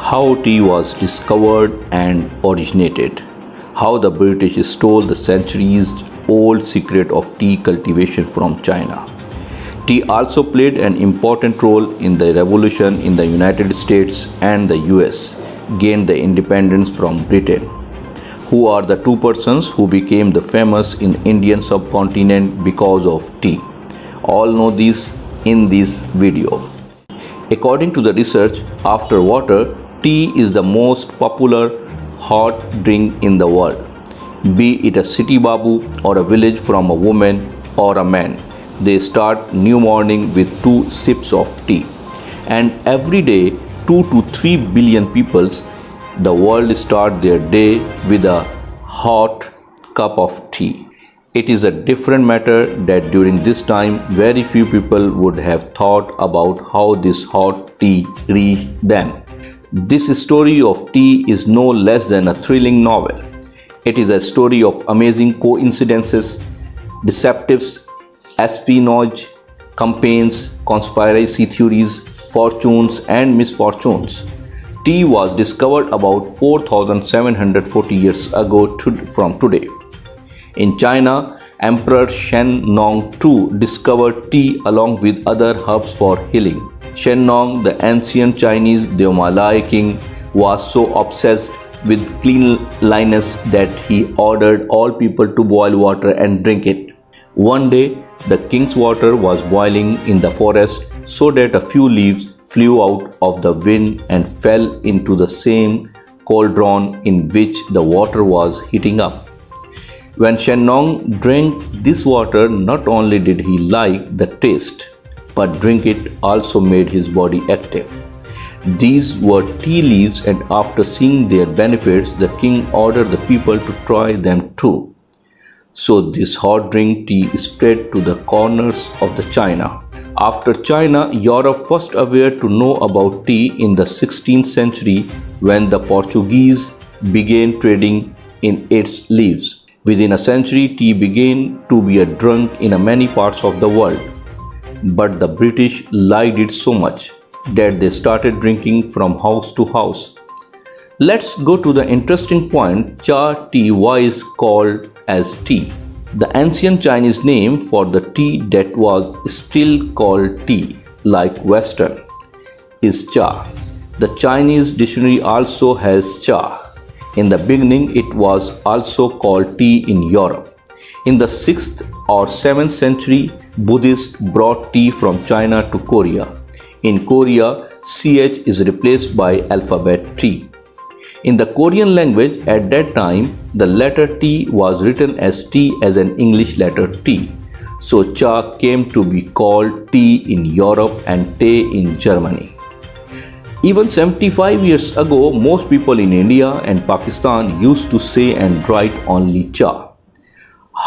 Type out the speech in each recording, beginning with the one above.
How tea was discovered and originated. How the British stole the centuries old secret of tea cultivation from China. Tea also played an important role in the revolution in the United States and the US gained the independence from Britain. Who are the two persons who became the famous in Indian subcontinent because of tea? All know this in this video. According to the research, after water, tea is the most popular hot drink in the world. Be it a city babu or a village from a woman or a man, they start new morning with 2 sips of tea. And every day, 2 to 3 billion peoples, the world start their day with a hot cup of tea. It is a different matter that during this time, very few people would have thought about how this hot tea reached them. This story of tea is no less than a thrilling novel. It is a story of amazing coincidences, deceptive espionage, campaigns, conspiracy theories, fortunes and misfortunes. Tea was discovered about 4,740 years ago from today. In China, Emperor Shen Nong II discovered tea along with other herbs for healing. Shen Nong, the ancient Chinese Deomalai king, was so obsessed with cleanliness that he ordered all people to boil water and drink it. One day, the king's water was boiling in the forest so that a few leaves flew out of the wind and fell into the same cauldron in which the water was heating up. When Shen Nong drank this water, not only did he like the taste, but drink it also made his body active. These were tea leaves, and after seeing their benefits, the king ordered the people to try them too. So this hot drink tea spread to the corners of the China. After China, Europe was aware to know about tea in the 16th century when the Portuguese began trading in its leaves. Within a century, tea began to be drunk in many parts of the world. But the British liked it so much that they started drinking from house to house. Let's go to the interesting point. Cha tea, why is called as tea? The ancient Chinese name for the tea that was still called tea, like Western, is cha. The Chinese dictionary also has cha. In the beginning, it was also called tea in Europe. In the 6th or 7th century, Buddhists brought tea from China to Korea. In Korea, ch is replaced by alphabet T. In the Korean language at that time, the letter T was written as T as an English letter T. So cha came to be called tea in Europe and te in Germany. Even 75 years ago, most people in India and Pakistan used to say and write only cha.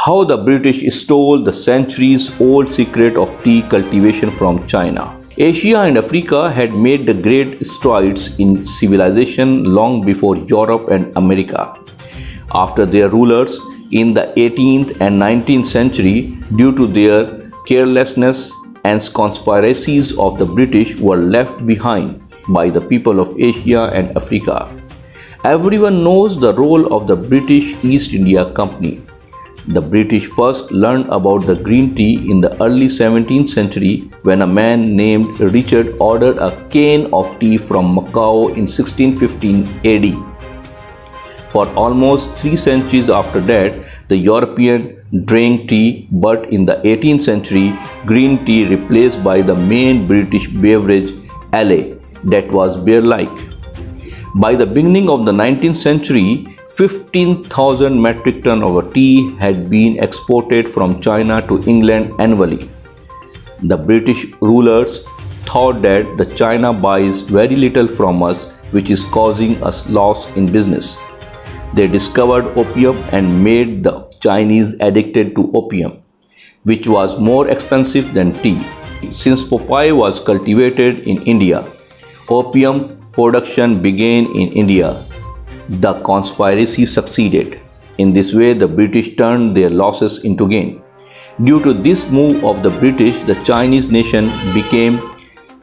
How the British stole the centuries-old secret of tea cultivation from China. Asia and Africa had made the great strides in civilization long before Europe and America. After their rulers in the 18th and 19th century, due to their carelessness and conspiracies of the British were left behind by the people of Asia and Africa. Everyone knows the role of the British East India Company. The British first learned about the green tea in the early 17th century when a man named Richard ordered a can of tea from Macau in 1615 AD. For almost 3 centuries after that, the European drank tea, but in the 18th century, green tea replaced by the main British beverage, ale, that was beer-like. By the beginning of the 19th century, 15,000 metric tons of tea had been exported from China to England annually. The British rulers thought that the China buys very little from us, which is causing us loss in business. They discovered opium and made the Chinese addicted to opium, which was more expensive than tea. Since poppy was cultivated in India, opium production began in India. The conspiracy succeeded. In this way, the British turned their losses into gain. Due to this move of the British, the Chinese nation became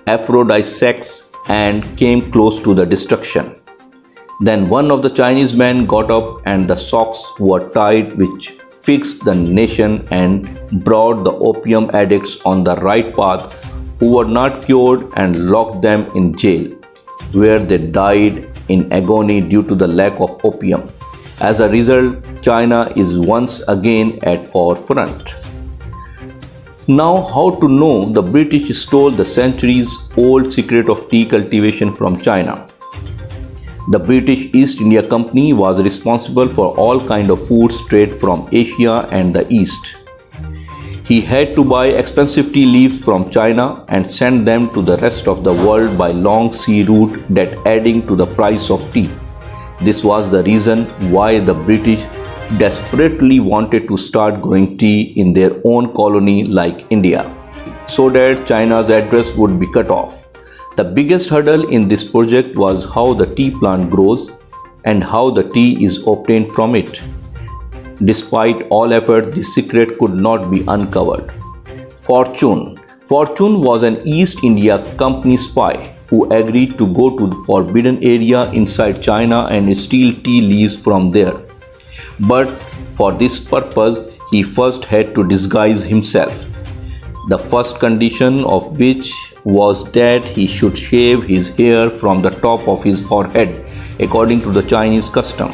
aphrodisiacs and came close to the destruction. Then one of the Chinese men got up and the socks were tied, which fixed the nation and brought the opium addicts on the right path who were not cured and locked them in jail, where they died in agony due to the lack of opium. As a result, China is once again at forefront. Now, how to know the British stole the centuries-old secret of tea cultivation from China? The British East India Company was responsible for all kinds of foods trade from Asia and the East. He had to buy expensive tea leaves from China and send them to the rest of the world by long sea route, that adding to the price of tea. This was the reason why the British desperately wanted to start growing tea in their own colony like India, so that China's address would be cut off. The biggest hurdle in this project was how the tea plant grows and how the tea is obtained from it. Despite all effort, the secret could not be uncovered. Fortune was an East India Company spy who agreed to go to the forbidden area inside China and steal tea leaves from there. But for this purpose, he first had to disguise himself. The first condition of which was that he should shave his hair from the top of his forehead, according to the Chinese custom.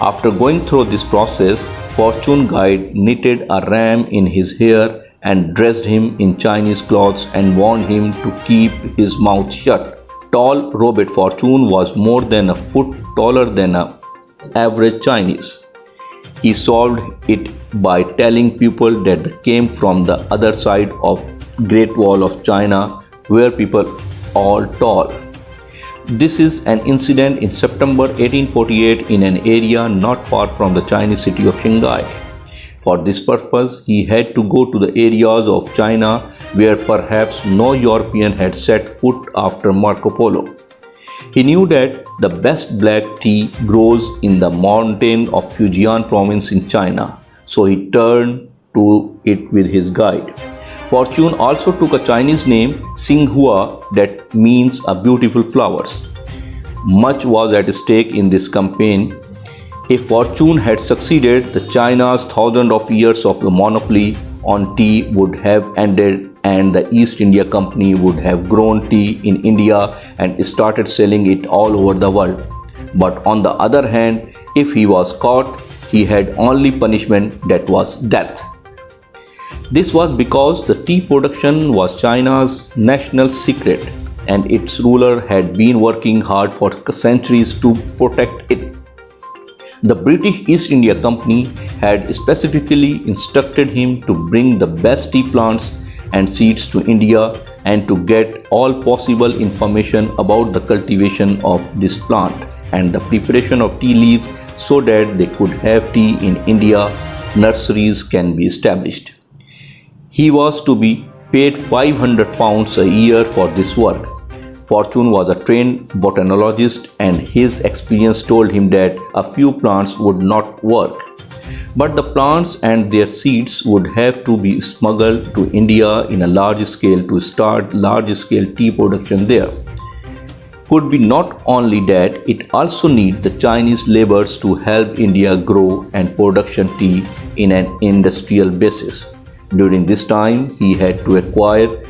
After going through this process, Fortune guide knitted a ram in his hair and dressed him in Chinese clothes and warned him to keep his mouth shut. Tall Robert Fortune was more than a foot taller than an average Chinese. He solved it by telling people that they came from the other side of Great Wall of China, where people are tall. This is an incident in September 1848 in an area not far from the Chinese city of Shanghai. For this purpose, he had to go to the areas of China where perhaps no European had set foot after Marco Polo. He knew that the best black tea grows in the mountain of Fujian province in China, so he turned to it with his guide. Fortune also took a Chinese name, Xinghua, that means a beautiful flowers. Much was at stake in this campaign. If Fortune had succeeded, the China's thousands of years of monopoly on tea would have ended and the East India Company would have grown tea in India and started selling it all over the world. But on the other hand, if he was caught, he had only punishment, that was death. This was because the tea production was China's national secret and its ruler had been working hard for centuries to protect it. The British East India Company had specifically instructed him to bring the best tea plants and seeds to India and to get all possible information about the cultivation of this plant and the preparation of tea leaves so that they could have tea in India. Nurseries can be established. He was to be paid £500 a year for this work. Fortune was a trained botanologist and his experience told him that a few plants would not work. But the plants and their seeds would have to be smuggled to India in a large scale to start large scale tea production there. Could be not only that, it also need the Chinese laborers to help India grow and production tea in an industrial basis. During this time, he had to acquire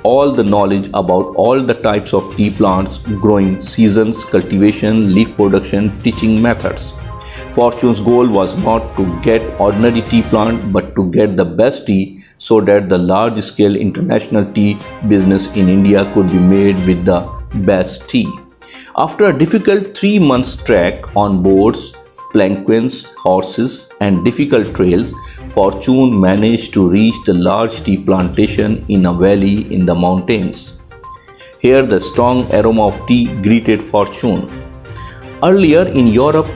all the knowledge about all the types of tea plants, growing seasons, cultivation, leaf production, teaching methods. Fortune's goal was not to get ordinary tea plant but to get the best tea so that the large-scale international tea business in India could be made with the best tea. After a difficult 3 months trek on boats, palanquins, horses and difficult trails, Fortune managed to reach the large tea plantation in a valley in the mountains. Here the strong aroma of tea greeted Fortune. Earlier in Europe,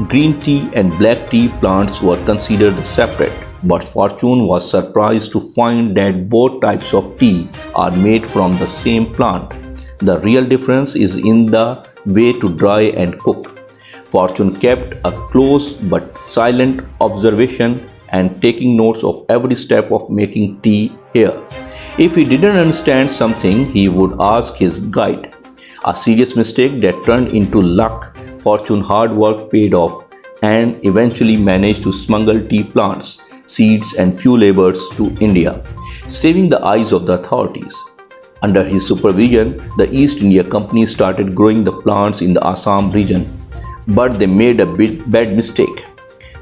green tea and black tea plants were considered separate, but Fortune was surprised to find that both types of tea are made from the same plant. The real difference is in the way to dry and cook. Fortune kept a close but silent observation and taking notes of every step of making tea here. If he didn't understand something, he would ask his guide. A serious mistake that turned into luck. Fortune hard work paid off and eventually managed to smuggle tea plants, seeds and few laborers to India, saving the eyes of the authorities. Under his supervision, the East India Company started growing the plants in the Assam region, but they made a bad mistake.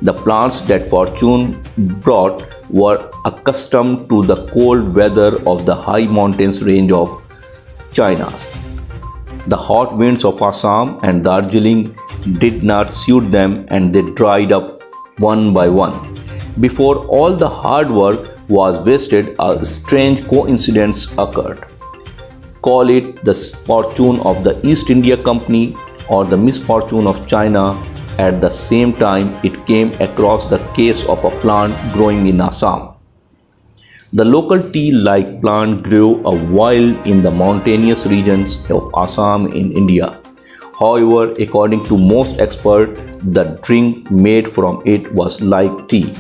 The plants that Fortune brought were accustomed to the cold weather of the high mountains range of China. The hot winds of Assam and Darjeeling did not suit them and they dried up one by one. Before all the hard work was wasted, a strange coincidence occurred. Call it the fortune of the East India Company or the misfortune of China. At the same time, it came across the case of a plant growing in Assam. The local tea-like plant grew a while in the mountainous regions of Assam in India. However, according to most experts, the drink made from it was like tea.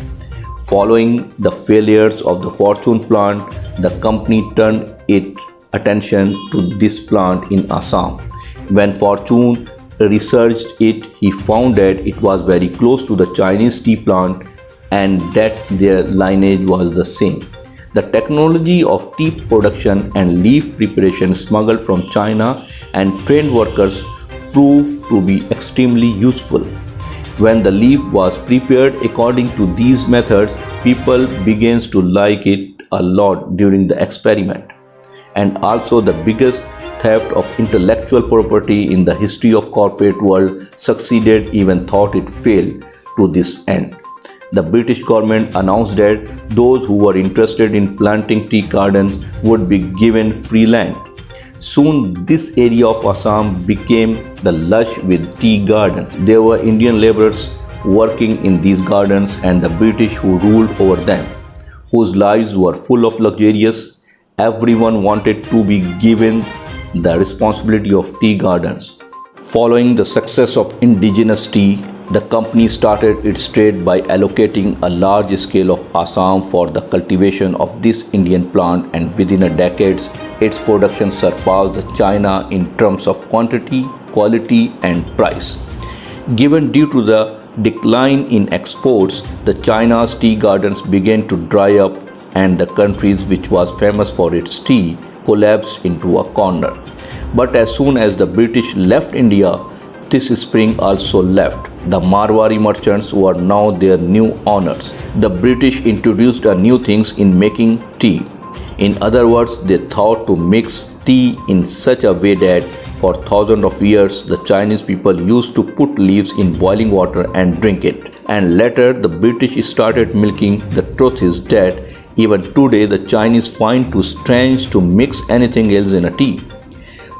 Following the failures of the fortune plant, the company turned its attention to this plant in Assam. When Fortune researched it, he found that it was very close to the Chinese tea plant and that their lineage was the same. The technology of tea production and leaf preparation smuggled from China and trained workers proved to be extremely useful. When the leaf was prepared according to these methods, people began to like it a lot during the experiment. And also the biggest theft of intellectual property in the history of corporate world succeeded even thought it failed to this end. The British government announced that those who were interested in planting tea gardens would be given free land. Soon this area of Assam became the lush with tea gardens. There were Indian laborers working in these gardens and the British who ruled over them, whose lives were full of luxurious. Everyone wanted to be given the responsibility of tea gardens. Following the success of indigenous tea, the company started its trade by allocating a large scale of Assam for the cultivation of this Indian plant, and within a decade, its production surpassed the China in terms of quantity, quality and price. Given due to the decline in exports, the China's tea gardens began to dry up and the countries which was famous for its tea collapsed into a corner. But as soon as the British left India, this spring also left. The Marwari merchants were now their new owners. The British introduced a new things in making tea. In other words, they thought to mix tea in such a way that for thousands of years the Chinese people used to put leaves in boiling water and drink it. And later the British started milking. The truth is that even today the Chinese find too strange to mix anything else in a tea.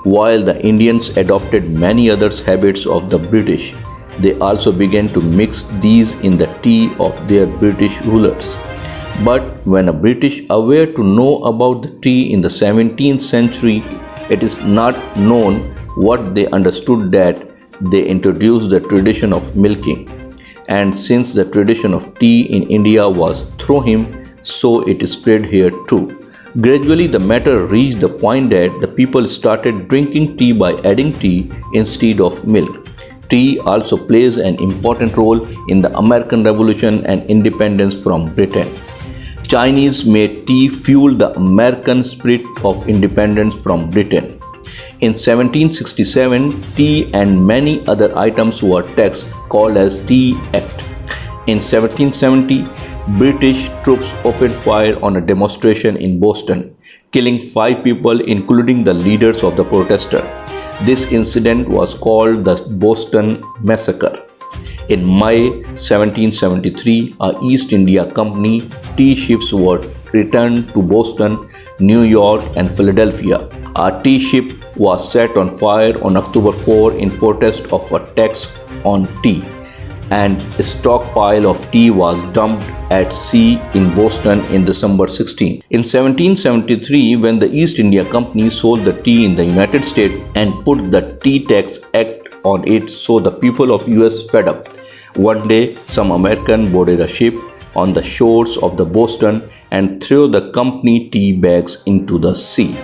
While the Indians adopted many other habits of the British, they also began to mix these in the tea of their British rulers. But when a British aware to know about the tea in the 17th century, it is not known what they understood that they introduced the tradition of milking. And since the tradition of tea in India was through him, so it spread here too. Gradually, the matter reached the point that the people started drinking tea by adding tea instead of milk. Tea also plays an important role in the American Revolution and independence from Britain. Chinese made tea fuel the American spirit of independence from Britain. In 1767, tea and many other items were taxed, called as Tea Act. In 1770, British troops opened fire on a demonstration in Boston, killing 5 people including the leaders of the protester. This incident was called the Boston Massacre. In May 1773, a East India Company tea ships were returned to Boston, New York and Philadelphia. A tea ship was set on fire on October 4 in protest of a tax on tea, and a stockpile of tea was dumped at sea in Boston in December 16. In 1773, when the East India Company sold the tea in the United States and put the Tea Tax Act on it, so the people of US fed up. One day, some American boarded a ship on the shores of the Boston and threw the company tea bags into the sea.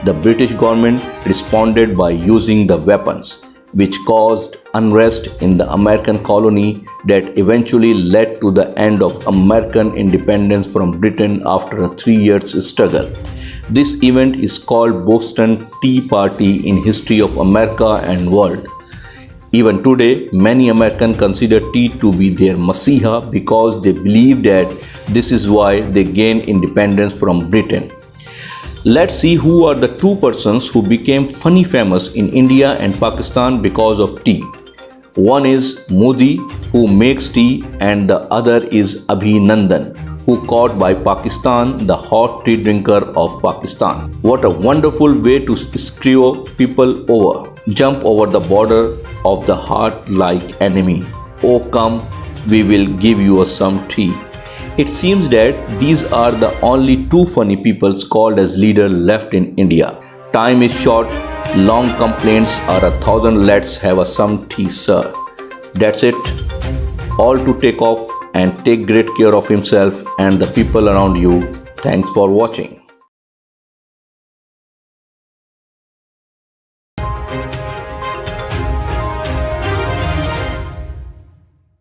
The British government responded by using the weapons, which caused unrest in the American colony that eventually led to the end of American independence from Britain after a 3 year struggle. This event is called Boston Tea Party in history of America and world. Even today, many Americans consider tea to be their masiha because they believe that this is why they gained independence from Britain. Let's see who are the two persons who became funny famous in India and Pakistan because of tea. One is Modi, who makes tea, and the other is Abhinandan, who caught by Pakistan, the hot tea drinker of Pakistan. What a wonderful way to screw people over. Jump over the border of the heart like enemy. Oh come, we will give you some tea. It seems that these are the only two funny peoples called as leader left in India. Time is short, long complaints are 1,000, let's have some tea, sir. That's it. All to take off and take great care of himself and the people around you. Thanks for watching.